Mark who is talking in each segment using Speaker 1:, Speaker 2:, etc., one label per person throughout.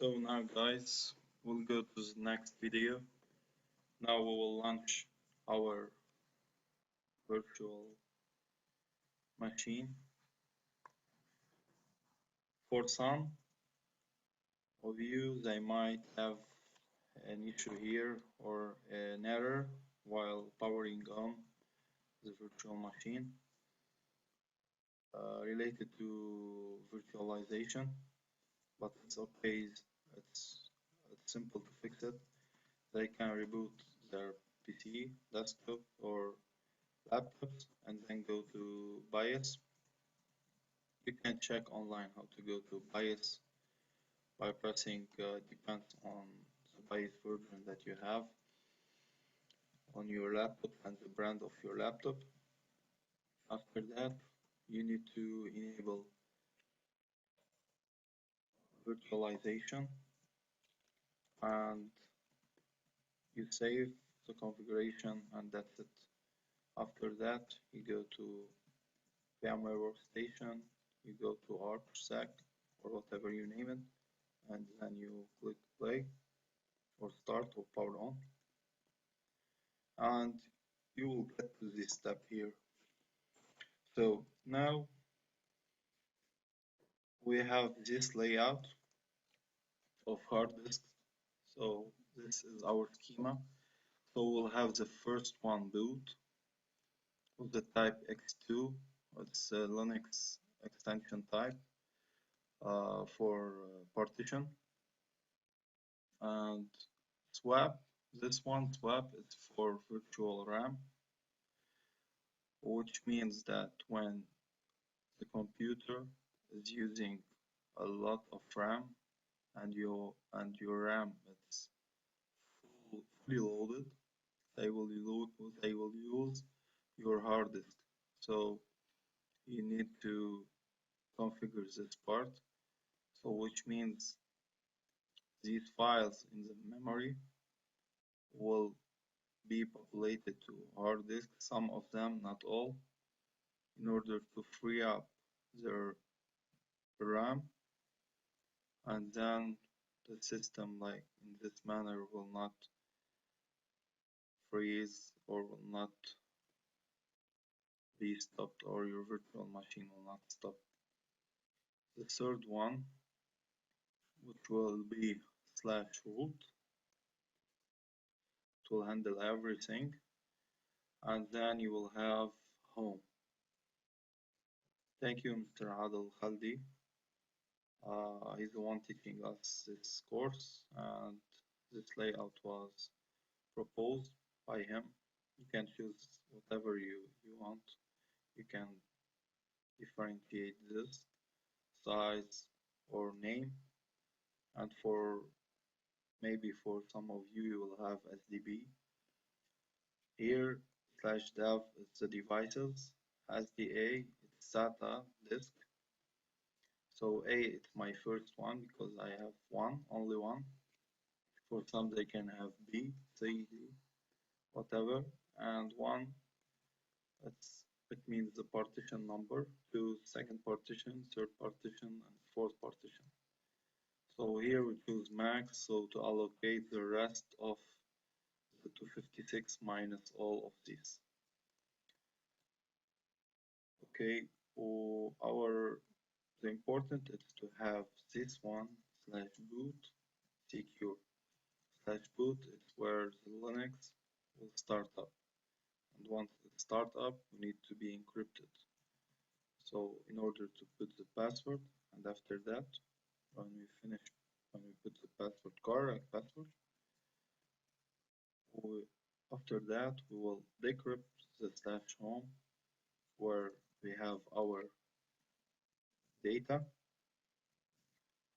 Speaker 1: So now guys, we'll go to the next video. Now we will launch our virtual machine. For some of you, they might have an issue here or an error while powering on the virtual machine related to virtualization, but it's okay. It's simple to fix it. They can reboot their PC, desktop, or laptops and then go to BIOS. You can check online how to go to BIOS by pressing depends on the BIOS version that you have on your laptop and the brand of your laptop. After that, you need to enable virtualization and you save the configuration and that's it. After that, you go to VMware Workstation, you go to ArchSec or whatever you name it, and then you click play or start or power on, and you will get to this step here. So now we have this layout of hard disks. So this is our schema. So we'll have the first one boot of the type X2. It's a Linux extension type for partition, and swap. This one swap is for virtual RAM, which means that when the computer is using a lot of RAM and your RAM is fully loaded, they will use your hard disk. So you need to configure this part. So which means these files in the memory will be populated to hard disk, some of them, not all, in order to free up their RAM, and then the system, like in this manner, will not freeze or will not be stopped, or your virtual machine will not stop. The third one, which will be /root, it will handle everything, and then you will have home. Thank you, Mr. Adel Khaldi. He's the one teaching us this course, and this layout was proposed by him. You can choose whatever you want. You can differentiate this size or name, and for maybe for some of you, you will have SDB. Here /dev is the devices, SDA it's SATA disk. So A it's my first one because I have one, only one. For some they can have B, C, D, whatever, and one it means the partition number, to second partition, third partition, and fourth partition. So here we choose max, so to allocate the rest of the 256 minus all of these. Okay, the important is to have this one /boot secure. /boot is where the Linux will start up, and once it starts up, we need to be encrypted. So in order to put the password, and after that, when we put the password, correct password, after that we will decrypt the /home where we have our data,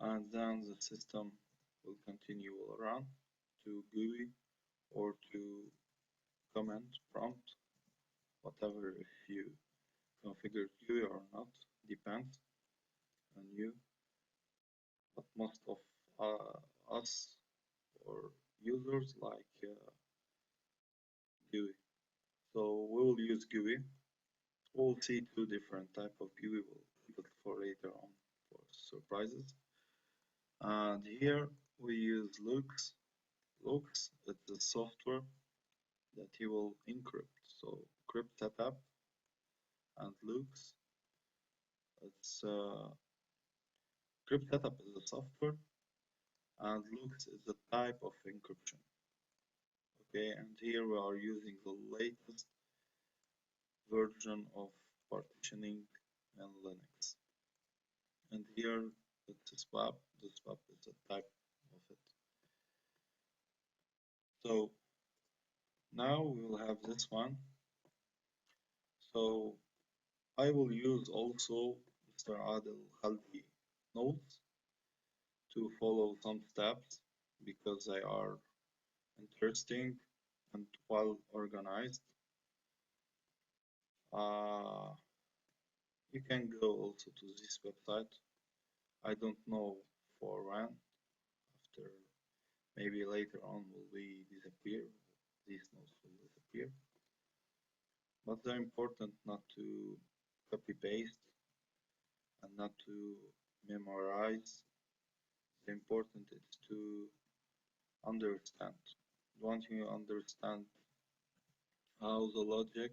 Speaker 1: and then the system will continue will run to GUI or to command prompt, whatever, if you configure GUI or not, depends on you. But most of us or users like GUI. So we will use GUI. We'll see two different type of GUI. We'll keep it for later on for surprises. And here we use Lux. Lux is the software that he will encrypt. So crypt setup and Lux. It's crypt setup is a software and Lux is a type of encryption. Okay, and here we are using the latest version of partitioning in Linux. And here it's a swap. The swap is a type of it. So now we will have this one. So I will use also Mr. Adel Khaldi notes to follow some steps because they are interesting and well organized. Uh, you can go also to this website. I don't know for when. After maybe later on will be disappear. These notes will disappear. But they're important not to copy paste and not to memorize. The important is to understand. Once you understand how the logic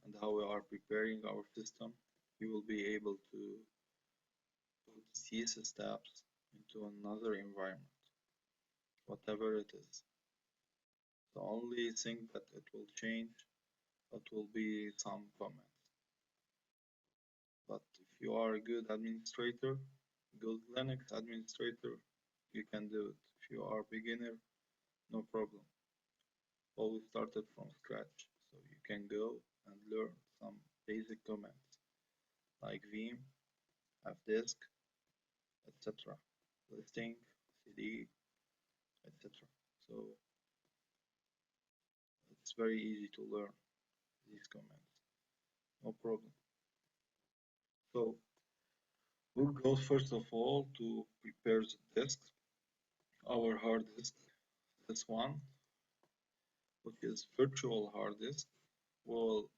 Speaker 1: and how we are preparing our system, you will be able to put these steps into another environment, whatever it is. The only thing that it will change, it will be some comments. But if you are a good administrator, good Linux administrator, you can do it. If you are a beginner, no problem. Always started from scratch, so you can go and learn some basic commands like vim, fdisk, etc. Listing, cd, etc. So it's very easy to learn these commands, no problem. So we'll go first of all to prepare the disk, our hard disk, this one, which is virtual hard disk. We'll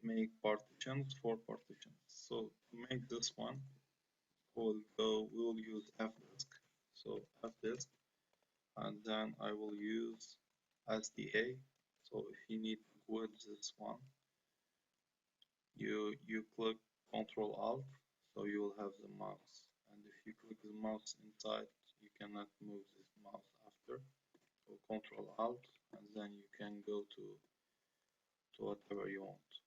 Speaker 1: make partitions for partitions. So to make this one, we'll use fdisk. So fdisk, and then I will use SDA. So if you need to quit this one, you click Control Alt, so you will have the mouse. And if you click the mouse inside, you cannot move this mouse after. So Control Alt, and then you can go to whatever you want.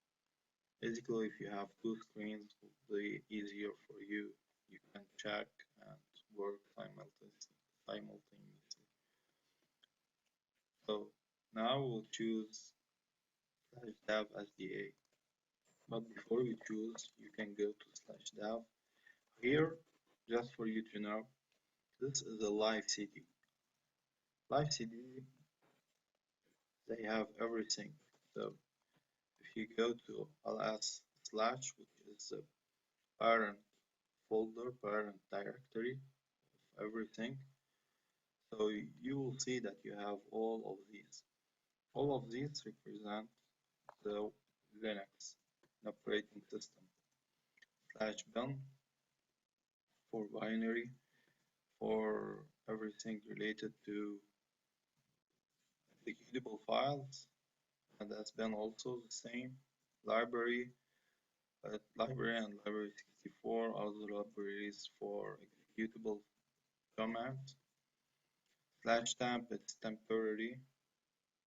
Speaker 1: Basically, if you have two screens, it will be easier for you. You can check and work simultaneously. So now we'll choose /dev SDA. But before you choose, you can go to /dev. Here, just for you to know, this is a live CD. Live CD, they have everything. So if you go to ls/, which is the parent folder, parent directory of everything, so you will see that you have all of these. All of these represent the Linux operating system. /bin for binary, for everything related to executable files, and that's been also the same. Library, library and library 64 are the libraries for executable commands. /temp is temporary,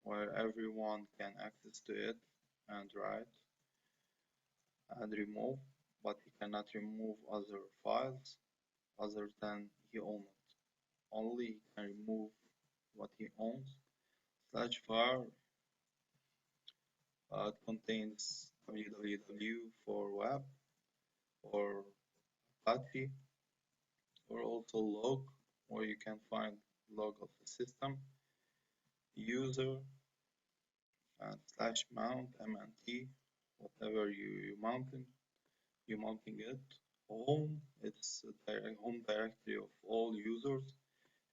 Speaker 1: where everyone can access to it and write and remove, but he cannot remove other files other than he owns it. Only he can remove what he owns. /var contains www for web or Apache, or also log, where you can find log of the system, user, and /mount mnt, whatever you mounting it. Home, it's a home directory of all users.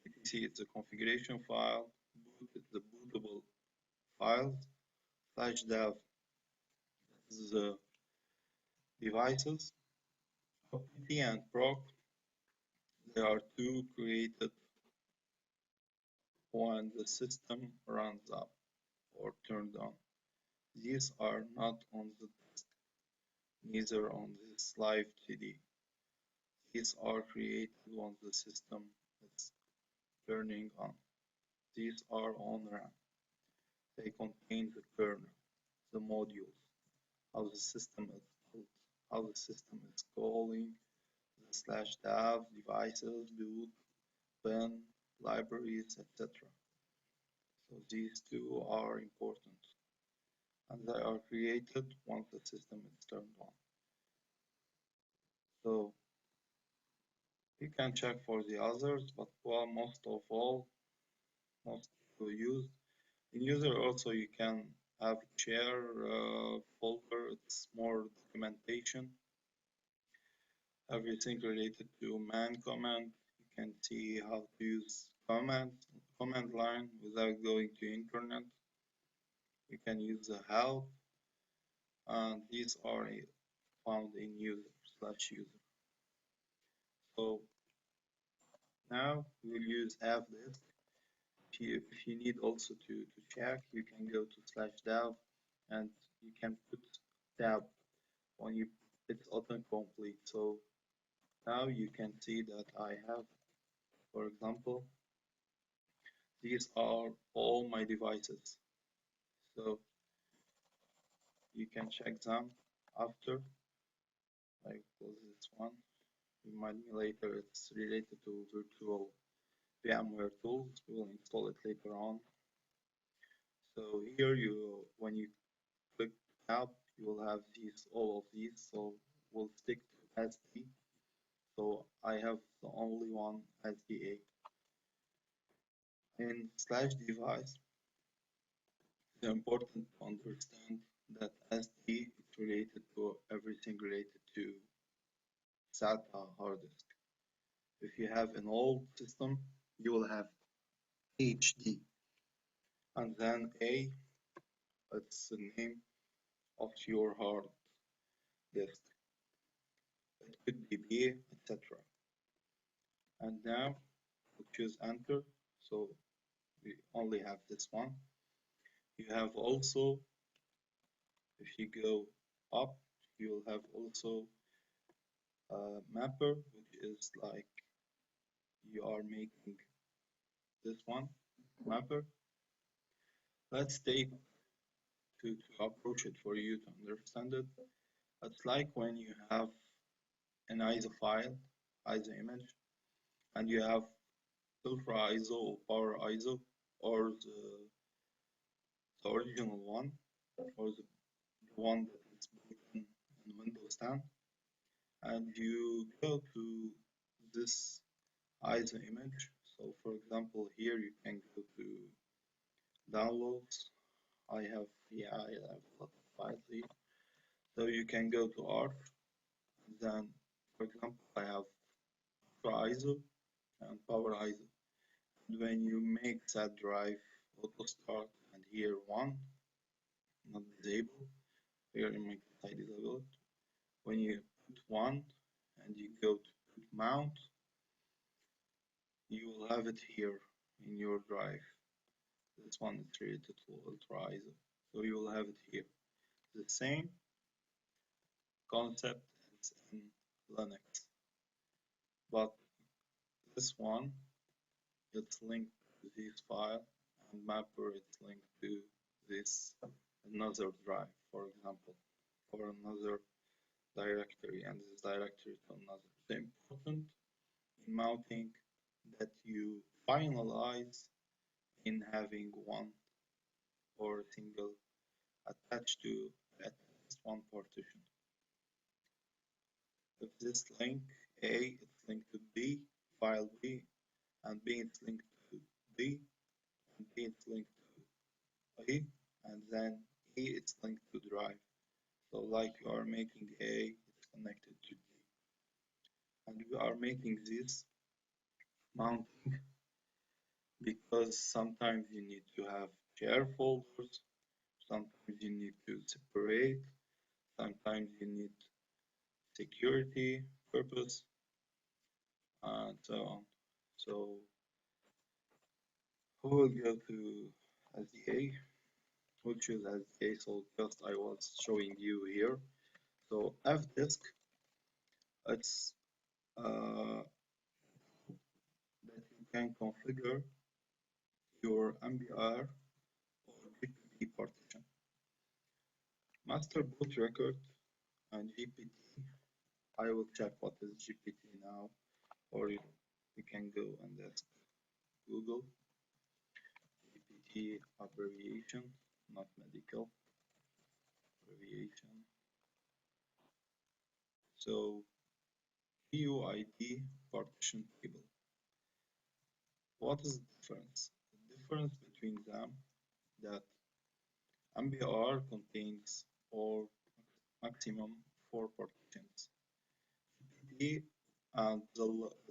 Speaker 1: etc is the configuration file. Boot is the bootable files. /dev is the devices. opt and proc They are two created when the system runs up or turned on. These are not on the disk, neither on this live CD. These are created when the system is turning on. These are on RAM. They contain the kernel, the modules, how the system is built, how the system is calling, the slash dev, devices, boot, bin, libraries, etc. So these two are important and they are created once the system is turned on. So you can check for the others, but well, most people use. In user also you can have share folder, it's more documentation, everything related to man command. You can see how to use command line without going to internet. You can use the help, and these are found in user/user. So now we'll use fdisk. If you need also to check, you can go to /dev and you can put tab when you it's autocomplete. So now you can see that I have, for example, these are all my devices. So you can check them after. I close this one. Remind me later, it's related to virtual VMware tools. We will install it later on. So here when you click tab, you will have all of these. So we'll stick to SD. So I have the only one SDA. In /device, it's important to understand that SD is related to everything related to SATA hard disk. If you have an old system, you will have HD, and then A, it's the name of your hard disk. It could be B, etc. And now we choose enter, so we only have this one. You have also, if you go up, you will have also a mapper, which is like you are making this one mapper. Let's take to approach it for you to understand it. It's like when you have an ISO file, ISO image, and you have Ultra ISO or Power ISO, or the original one, or the one that is built in Windows 10, and you go to this ISO image. So for example, here you can go to downloads. I have a lot of files here. So you can go to R, then for example, I have Ultra ISO and Power ISO. And when you make that drive auto start and here one, not disabled, here in my case I disable it. When you put one and you go to put mount, you will have it here in your drive. This one is related to Ultra ISO, so you will have it here. The same concept is in Linux, but this one it's linked to this file, and mapper it's linked to this another drive, for example, or another directory, and this directory to another. So important in mounting that you finalize in having one or single attached to at least one partition. If this link A is linked to B, file B, and B is linked to B, and B is linked to A, and then A is linked to drive. So like you are making A, it's connected to D. And we are making this mounting because sometimes you need to have share folders, sometimes you need to separate, sometimes you need security purpose, and so on. So who will go to SDA? We'll choose SDA. So just I was showing you here. So Fdisk, it's that you can configure your MBR or GPT partition. Master boot record and GPT. I will check what is GPT now, or you can go and ask Google GPT abbreviation, not medical abbreviation. So QUID partition table. What is the difference? The difference between them that MBR contains or maximum 4 partitions. GPT and the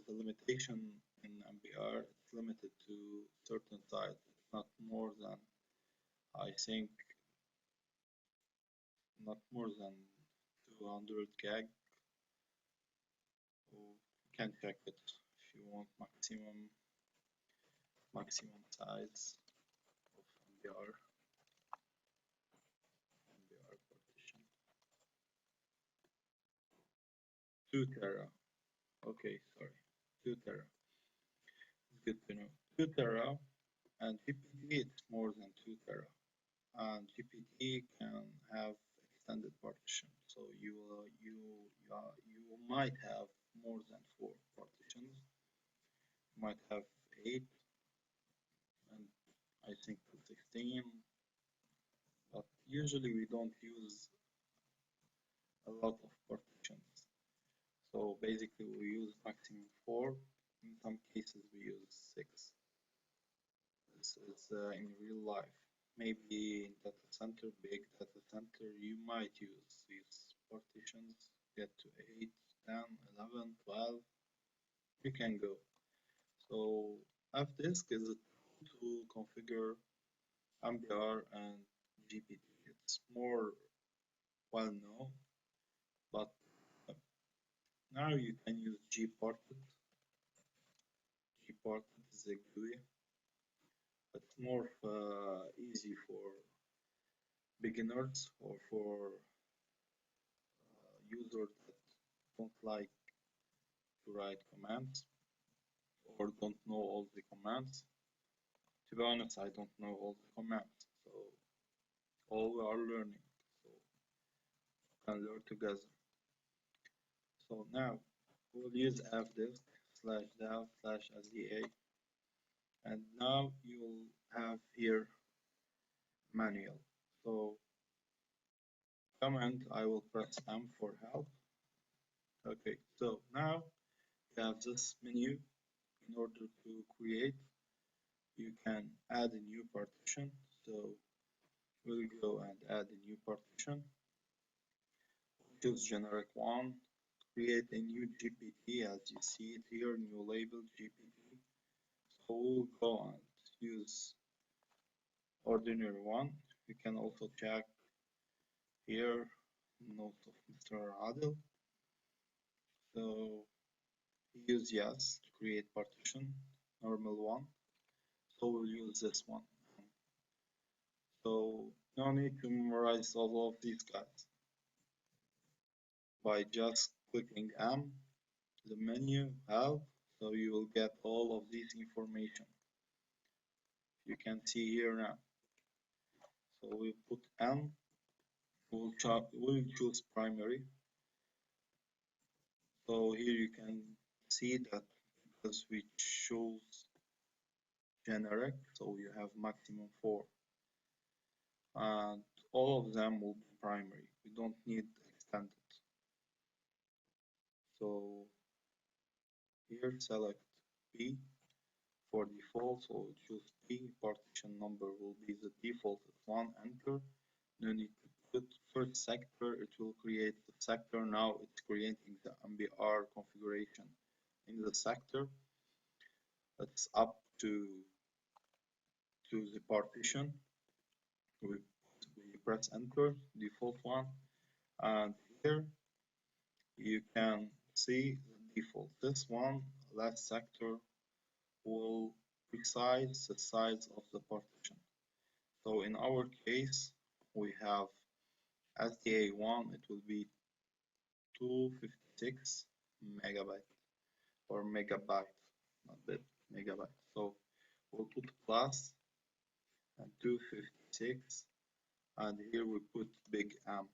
Speaker 1: limitation in MBR is limited to certain size. It's not more than, I think, not more than 200 gig. You can check it if you want maximum size of MBR partition. 2 tera. Okay, sorry. 2 tera. It's good to know. 2 tera and GPT it's more than 2 tera. And GPT can have extended partition. So you might have more than 4 partitions. You might have 8 and I think 16. But usually we don't use a lot of partitions. So basically we use maximum 4. In some cases we use 6. This is in real life. Maybe in data center, big data center, you might use these partitions, get to 8, 10, 11, 12. You can go. So Fdisk is a tool to configure MBR and GPT. It's more well known, but now you can use gparted. Gparted is a GUI. It's more easy for beginners or for users that don't like to write commands or don't know all the commands. To be honest, I don't know all the commands, so all we are learning, so we can learn together. So now we'll use fdisk /dev/sda, and now you'll have here manual. So command, I will press M for help. Okay, so now you have this menu. In order to create, you can add a new partition. So we'll go and add a new partition. Choose generic one. Create a new GPT as you see it here, new label GPT. So we'll go and use ordinary one. You can also check here note of Mr. Adil. So use yes to create partition, normal one. So we'll use this one. So no need to memorize all of these guys. By just clicking M, the menu help, so you will get all of this information. You can see here now. So we put M, we'll choose primary. So here you can see that because we choose generic, so you have maximum 4. And all of them will be primary. We don't need extended. So here select B for default, so choose P. Partition number will be the default at 1, enter. No need to put first sector, it will create the sector. Now it's creating the MBR configuration in the sector. It's up to the partition. We press enter, default one, and here you can see the default. This one last sector will resize the size of the partition. So in our case, we have SDA1, it will be 256 megabyte or megabyte, not bit, megabyte. So we'll put plus and 256, and here we put big M.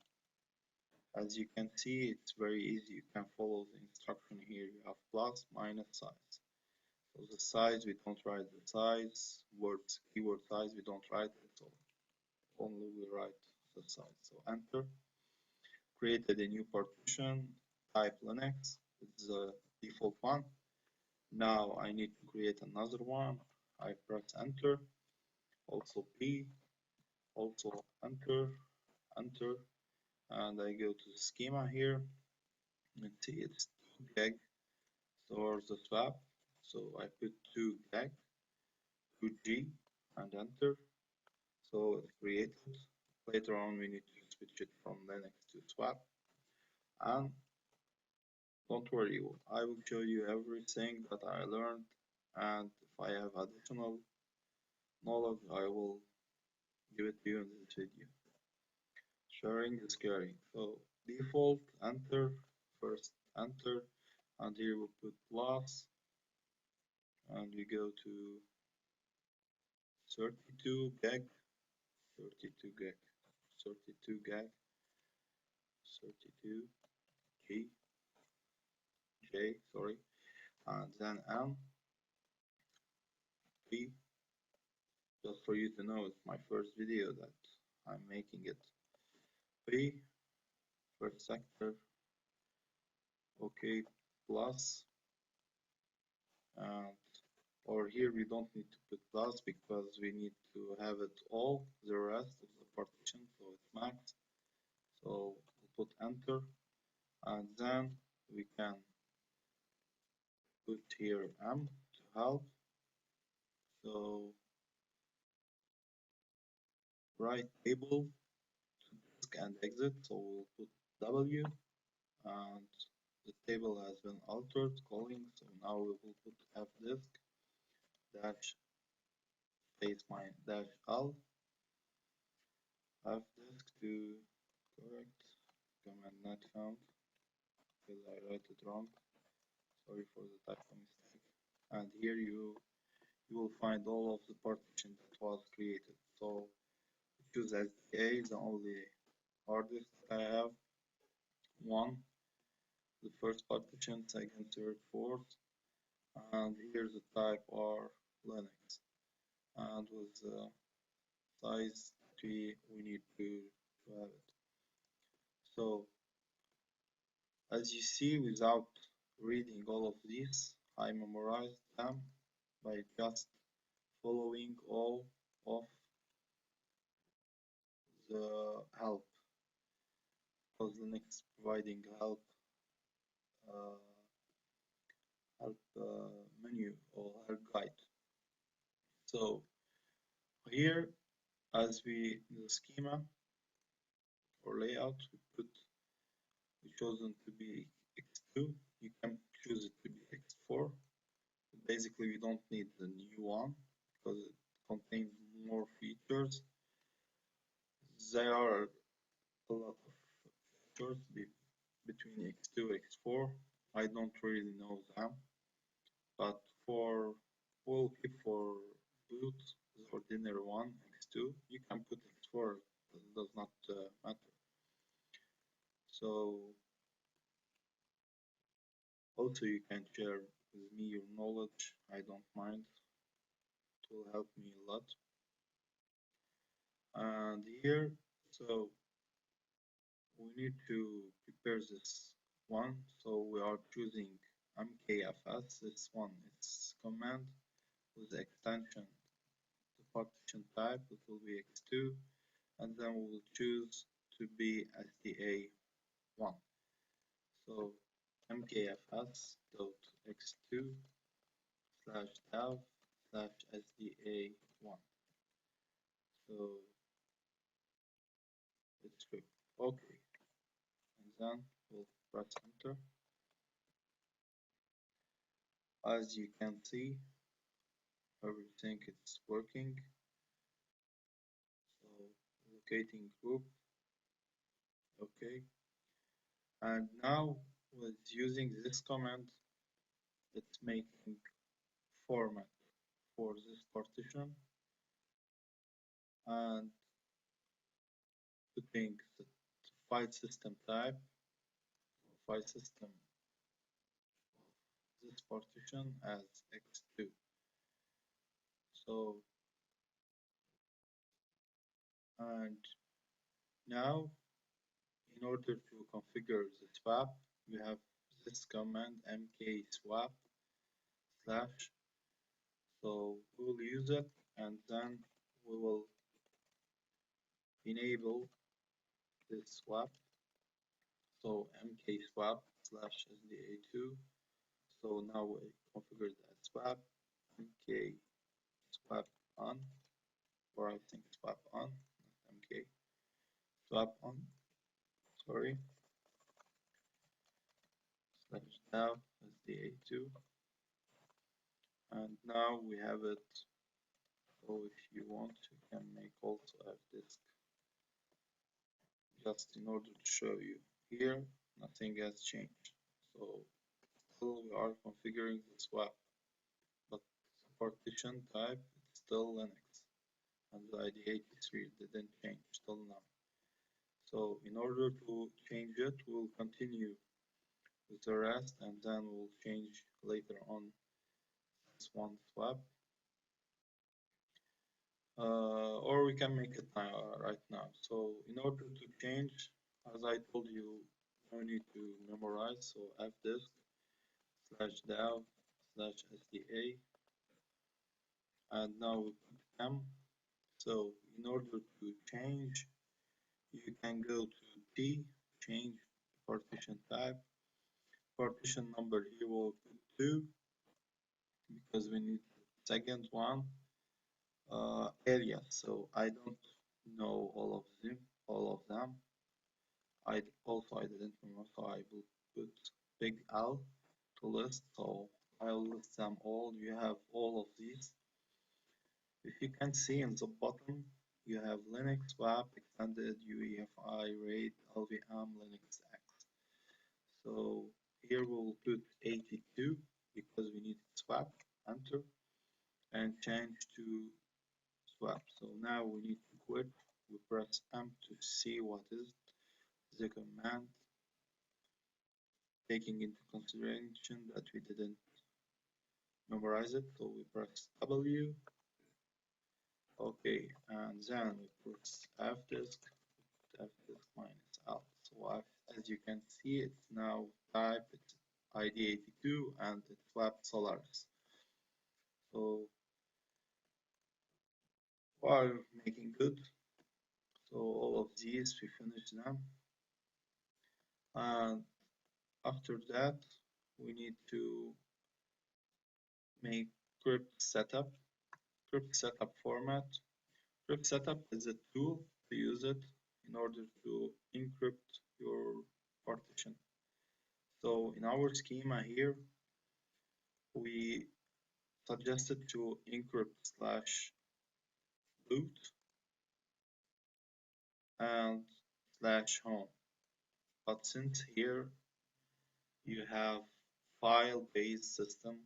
Speaker 1: As you can see, it's very easy. You can follow the instruction here. You have plus, minus, size. So the size, we don't write the size. Words, keyword size, we don't write it. So only we write the size. So enter. Created a new partition. Type Linux. It's the default one. Now I need to create another one. I press enter. Also P. Also enter. Enter. And I go to the schema here. And see it's 2 gig. Stores the swap. So I put 2 gig, 2G, and enter. So it's created. Later on, we need to switch it from Linux to swap. And don't worry, I will show you everything that I learned. And if I have additional knowledge, I will give it to you in this video. Sharing is caring. So default, enter, first enter, and here we'll put plus, and we go to 32 gig, 32 gig, 32 gig, 32 G, J, sorry, and then M, P, just for you to know, it's my first video that I'm making it. P, first sector, OK, plus, and or here we don't need to put plus because we need to have it all, the rest of the partition, so it's max. So we'll put enter, and then we can put here M to help. So write table to disk and exit. So we'll put W, and the table has been altered calling. So now we will put fdisk dash space mine dash L fdisk to correct command not found because I write it wrong. Sorry for the typo mistake. And here you will find all of the partition that was created. So choose SDA, the only hard disk that I have. One, the first partition, second, third, fourth, and here the type are Linux. And with the size we need to have it. So as you see, without reading all of these, I memorized them by just following all of the help, because Linux providing uh, menu or help guide. So here, as we in the schema or layout, we chosen to be x2. You can choose it to be x4. Basically, we don't need the new one because it contains more features. There are a lot of features between x2 and x4. I don't really know them, but we'll keep for boot the ordinary one x2. You can put x4, it does not matter. So also you can share with me your knowledge. I don't mind. It will help me a lot. And here, so we need to prepare this one. So we are choosing mkfs. This one is command with the extension. The partition type, it will be x2, and then we will choose to be SDA1. So mkfs.x2 slash dev slash SDA1. So it's true. Okay. And then we'll press enter. As you can see, everything is working. So locating group, okay. And now with using this command, it's making format for this partition and putting the file system type, file system this partition as x2. So, and now in order to configure the swap, we have this command mkswap slash. So we will use it and then we will enable this swap. So mkswap slash sda2. So now we configure that swap mk swap on, or I think swap on, not mk swap on, sorry, slash now sda2. And now we have it. So if you want, you can make also Fdisk just in order to show you. Here, nothing has changed. So still we are configuring the swap, but partition type is still Linux, and the ID83 didn't change till now. So in order to change it, we'll continue with the rest, and then we'll change later on this one swap. Or we can make it right now. So in order to change, as I told you, no need to memorize. So fdisk slash dev slash sda, and now we put m. So in order to change, you can go to P, change partition type. Partition number here will put 2 because we need second one. Area, so I don't know all of them. I didn't remember, so I will put big L to list. So I'll list them all. You have all of these. If you can see in the bottom, you have Linux, WAP, extended, UEFI, RAID, LVM, Linux X. So here we'll put 82 because we need to swap, enter, and change to swap. So now we need to quit. We press M to see what is the command, taking into consideration that we didn't memorize it. So we press W, okay, and then we press Fdisk, Fdisk minus L. So as you can see, it's now type, it's ID82, and it swapped Solaris. So while making good, so all of these we finish them, and after that we need to make crypt setup. Crypt setup format. Crypt setup is a tool to use it in order to encrypt your partition. So in our schema here, we suggested to encrypt slash boot and slash home. But since here you have file-based system,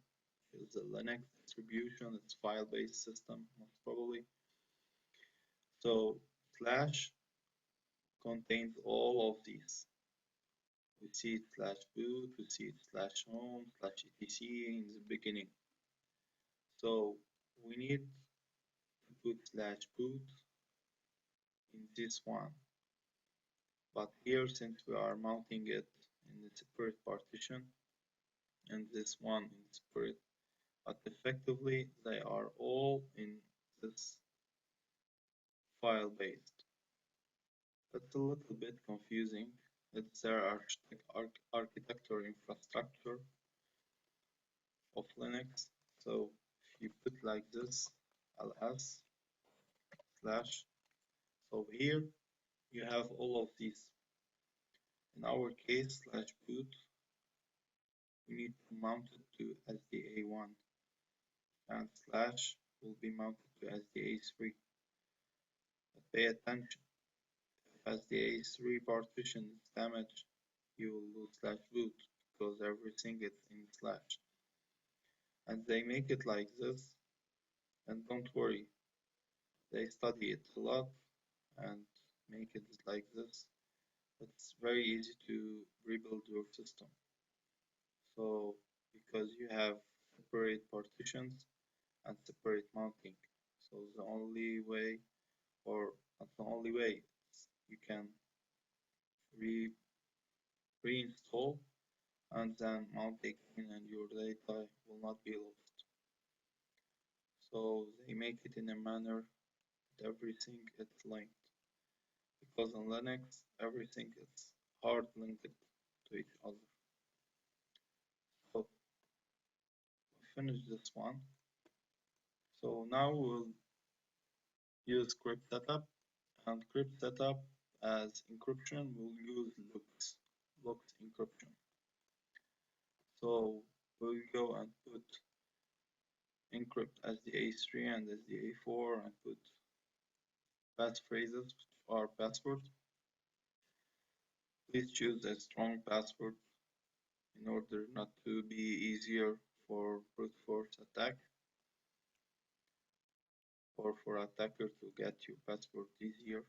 Speaker 1: is a Linux distribution, it's file-based system most probably. So slash contains all of these. We see it slash boot, we see it slash home, slash etc in the beginning. So we need to put slash boot in this one. But here, since we are mounting it in a separate partition, and this one in separate, but effectively they are all in this file based. That's a little bit confusing. It's their architecture infrastructure of Linux. So if you put like this, ls slash, so here you have all of these. In our case, slash boot we need to mount it to SDA1, and slash will be mounted to SDA3. But pay attention, if SDA3 partition is damaged, you will lose slash boot because everything is in slash. And they make it like this, and don't worry, they study it a lot and make it like this. It's very easy to rebuild your system. So because you have separate partitions and separate mounting. So the only way, or not the only way, you can reinstall and then mount again and your data will not be lost. So they make it in a manner that everything is linked. Because in Linux everything is hard linked to each other. So finish this one. So now we'll use crypt setup, and crypt setup as encryption we'll use looks encryption. So we'll go and put encrypt as the A3 and as the A4 and put passphrases which are password. Please choose a strong password in order not to be easier for brute force attack or for attacker to get your password easier.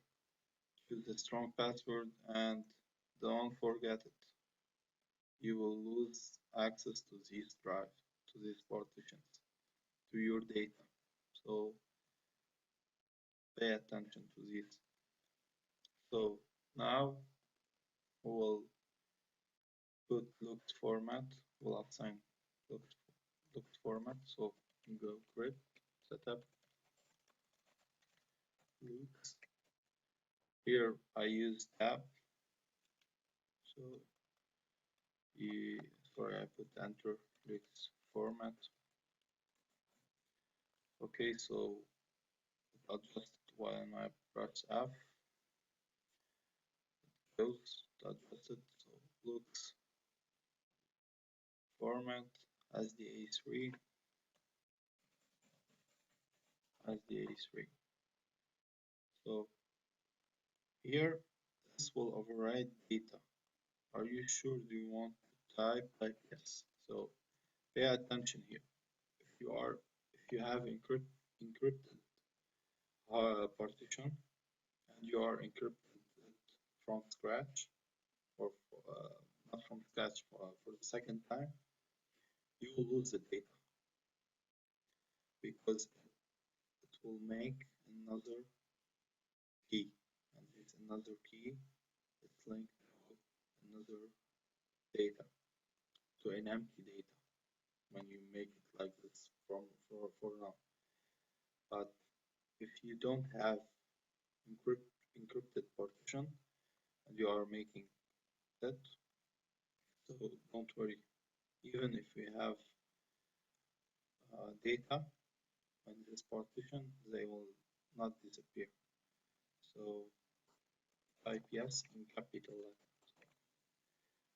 Speaker 1: Choose a strong password and don't forget it. You will lose access to these drives, to these partitions, to your data. So pay attention to this. So now we will put looked format, we'll assign looked format. So go crypt setup looks. Here I use tab. So sorry, I put enter looks format. Okay, so adjust when I press F. Goes to adjust it. So looks format as the A3 as the A3. So here this will override data. Are you sure do you want to type yes? So pay attention here. If you have encrypted partition and you are encrypted from scratch or not from scratch for the second time, you will lose the data because it will make another key, and this another key is linked to another data, to an empty data when you make it like this for now. But if you don't have encrypted partition and you are making that, so don't worry. Even if we have data in this partition, they will not disappear. So type yes in capital letters.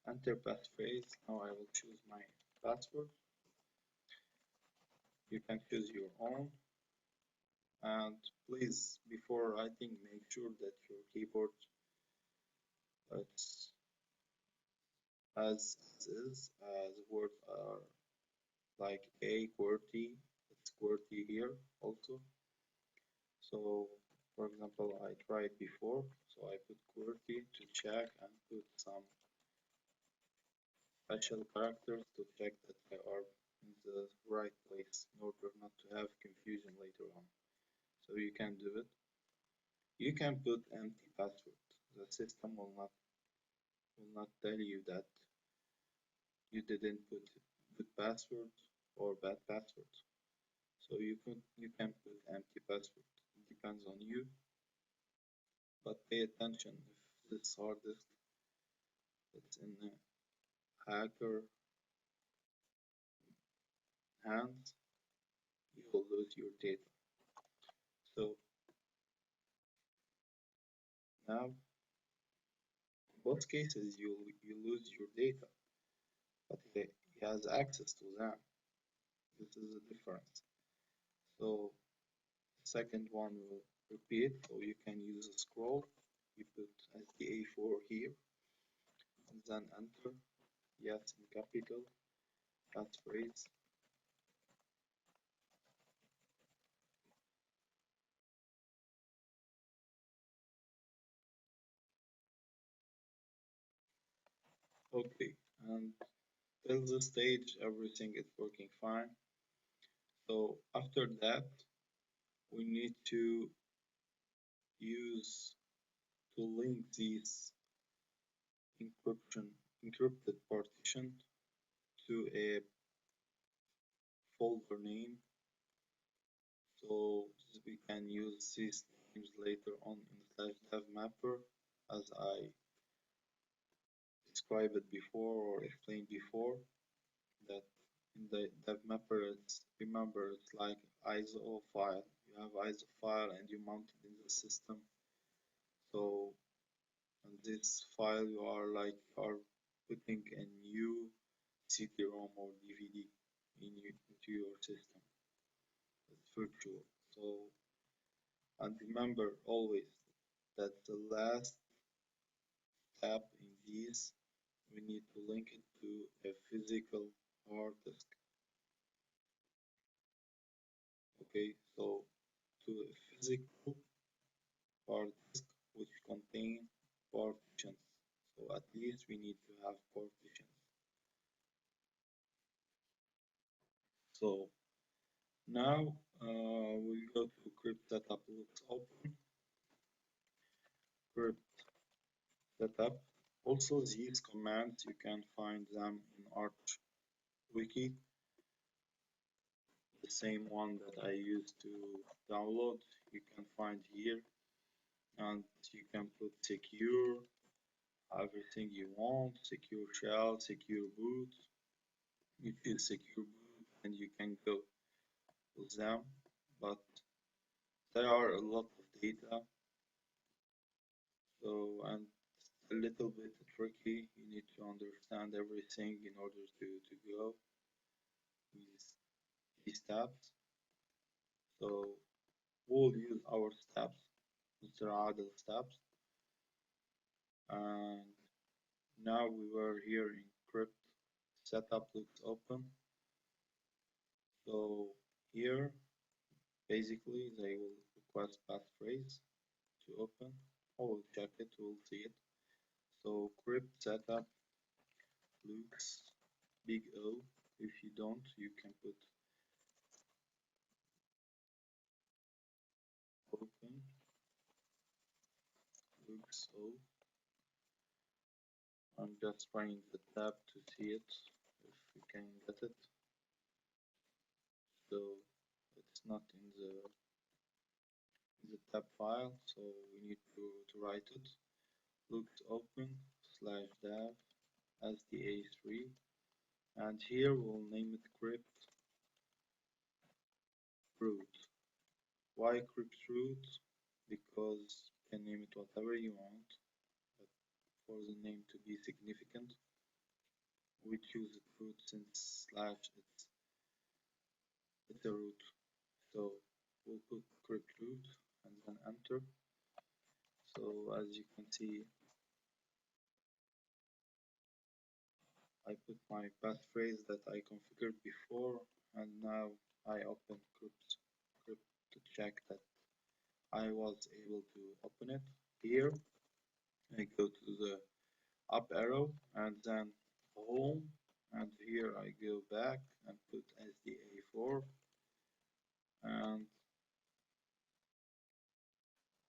Speaker 1: Enter passphrase. Now I will choose my password. You can choose your own. And please, before writing, make sure that your keyboard is as words are like A QWERTY, it's QWERTY here also. So for example, I tried before, so I put QWERTY to check and put some special characters to check that they are in the right place in order not to have confusion later on. So you can do it. You can put empty password. The system will not tell you that you didn't put good password or bad password. So you can put empty password. It depends on you. But pay attention if this hard disk it's in a hacker hands, you will lose your data. So now in both cases you lose your data, but you he has access to them. This is the difference. So second one will repeat, so you can use a scroll. You put SDA4 here, and then enter, yes in capital, passphrase. Okay, and till this stage everything is working fine. So after that we need to use to link these encrypted partition to a folder name, so we can use these names later on in /dev mapper as I described it before or explained before, that in the dev mapper remember it's like ISO file. You have ISO file and you mount it in the system. So in this file you are putting a new CD-ROM or DVD into your system. It's virtual. So, and remember always that the last step in these we need to link it to a physical hard disk. Okay, so to a physical hard disk which contain partitions. So at least we need to have partitions. So now we'll go to crypt setup looks open, crypt setup. Also these commands you can find them in Arch Wiki, the same one that I used to download you can find here, and you can put secure everything you want, secure shell, secure boot. You choose secure boot and you can go with them, but there are a lot of data, so and a little bit tricky. You need to understand everything in order to go with these steps. So we'll use our steps, Mr. Adel steps, and now we were here in crypt setup looks open. So here basically they will request passphrase to open. I will check it, we'll see it. So crypt setup looks big O. If you don't, you can put open looks O. I'm just trying the tab to see it if we can get it. So it's not in the tab file, so we need to write it. Looks open /dev SDA3, and here we'll name it crypt root. Why crypt root? Because you can name it whatever you want, but for the name to be significant we choose it root since slash it's a root. So we'll put crypt root and then enter. So as you can see I put my passphrase that I configured before, and now I open crypt to check that I was able to open it. Here I go to the up arrow and then home, and here I go back and put SDA4, and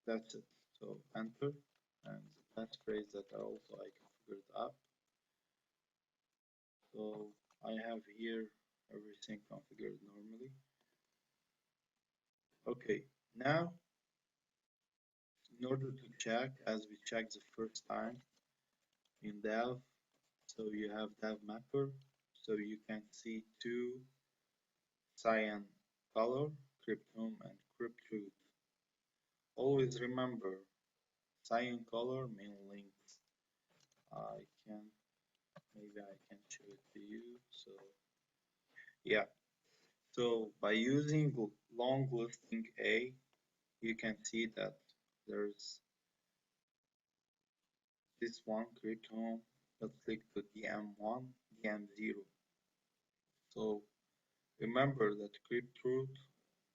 Speaker 1: that's it. So enter, and the passphrase that also I configured up. So I have here everything configured normally. Okay, now in order to check, as we checked the first time in dev, so you have dev mapper, so you can see two cyan color, crypt home and crypt root. Always remember, cyan color means links. I can maybe I can show it to you. So yeah, so by using long listing A, you can see that there's this one crypt home. Let's click to DM1, DM0. So remember that crypt root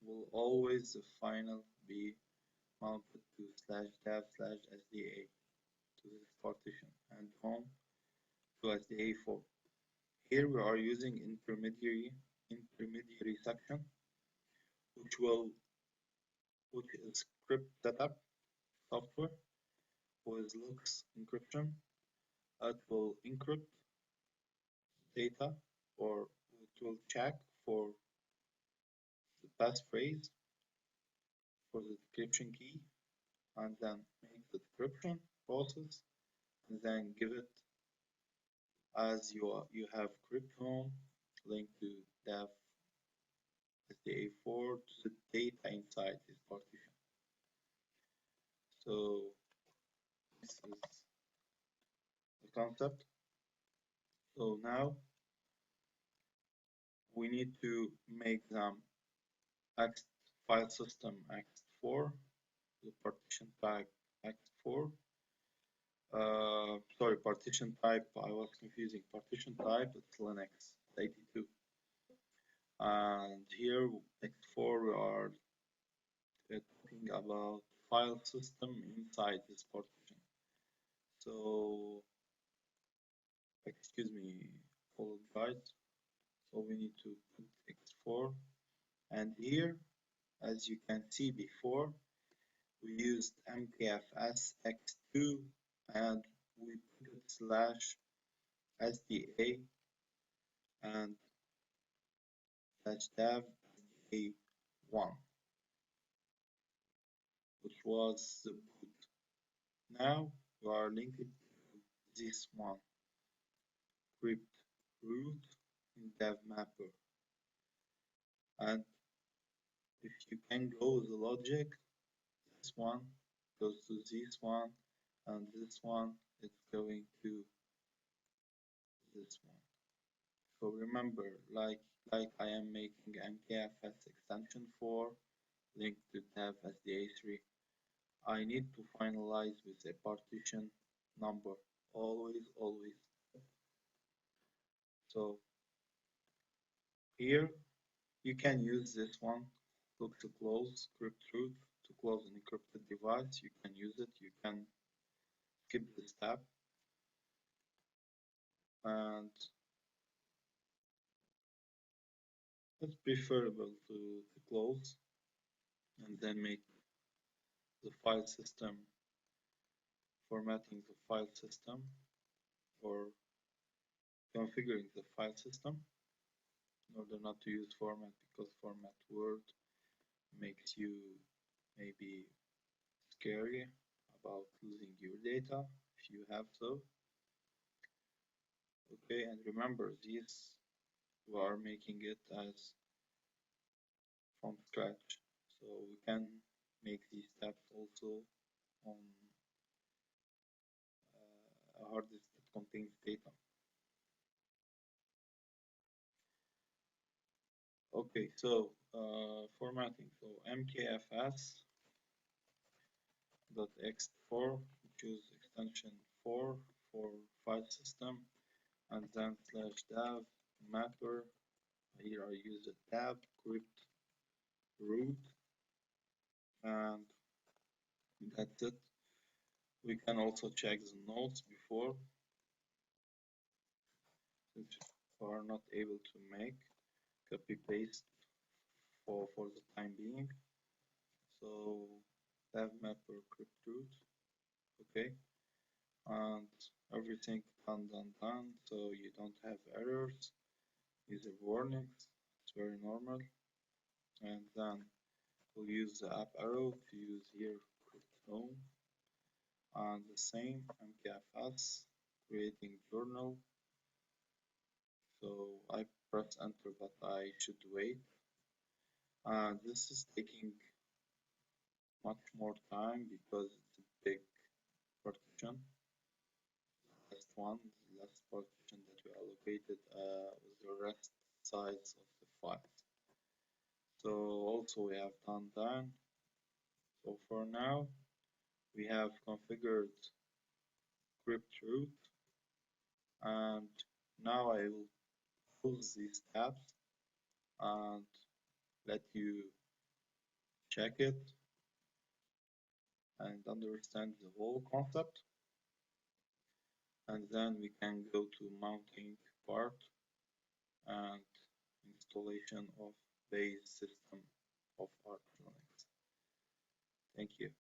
Speaker 1: will always the final be mounted to /dev/sda to this partition and home to sda4. Here we are using intermediary section, which is script setup software with looks encryption. It will encrypt data, or it will check for the passphrase for the decryption key, and then make the decryption process, and then give it as you have crypt home linked to dev sda4 to the data inside this partition. So this is the concept. So now we need to make them X file system X4, the partition type X4. Sorry, partition type, I was confusing. Partition type, it's Linux 82. And here, X4, we are talking about file system inside this partition. So, excuse me, apologize. So we need to put X4. And here, as you can see before, we used mkfs x2 and we put it /sda and /dev sda1, which was the boot. Now we are linked to this one, crypt root in dev mapper. And if you can go the logic, this one goes to this one, and this one is going to this one. So remember, like I am making mkfs extension for linked to dev sda3, I need to finalize with a partition number, always. So here you can use this one, look to close crypt root to close an encrypted device. You can use it, you can skip this step, and it's preferable to close and then make the file system, formatting the file system, or configuring the file system in order not to use format, because format word makes you maybe scary about losing your data if you have so. Okay, and remember this, we are making it as from scratch, so we can make these steps also on a hard disk that contains data. Okay, so formatting, so mkfs .x4, choose extension 4 for file system, and then /dev mapper. Here I use a tab crypt root, and that's it. We can also check the nodes before, since we are not able to make copy paste for the time being. So dev mapper crypt root, okay, and everything done, so you don't have errors, user warnings, it's very normal. And then we'll use the up arrow to use here crypt home, and the same mkfs creating journal. So I press enter, but I should wait, and this is taking much more time because it's a big partition. Last one, the last partition that we allocated with the rest sides of the file. So also we have done that. So for now, we have configured script root, and now I will close these tabs and let you check it and understand the whole concept. And then we can go to mounting part and installation of base system of Arch Linux. Thank you.